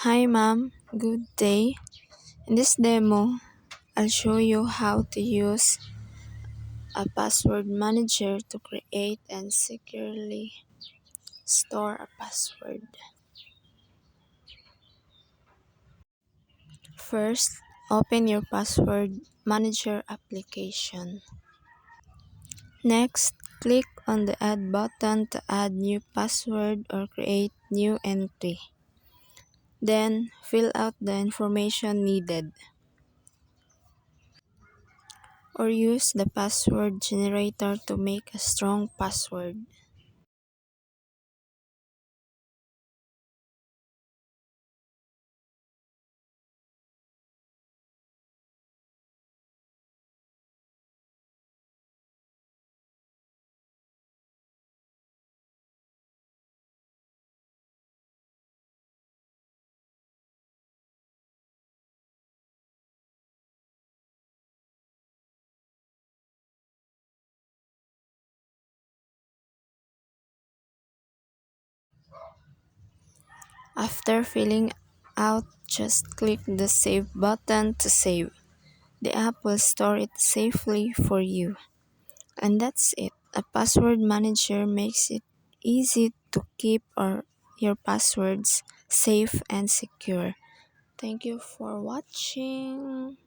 Hi ma'am, good day. In this demo, I'll show you how to use a password manager to create and securely store a password. First, open your password manager application. Next, click on the add button to add new password or create new entry. Then, fill out the information needed, or use the password generator to make a strong password. After filling out, just click the Save button to save. The app will store it safely for you. And that's it. A password manager makes it easy to keep your passwords safe and secure. Thank you for watching.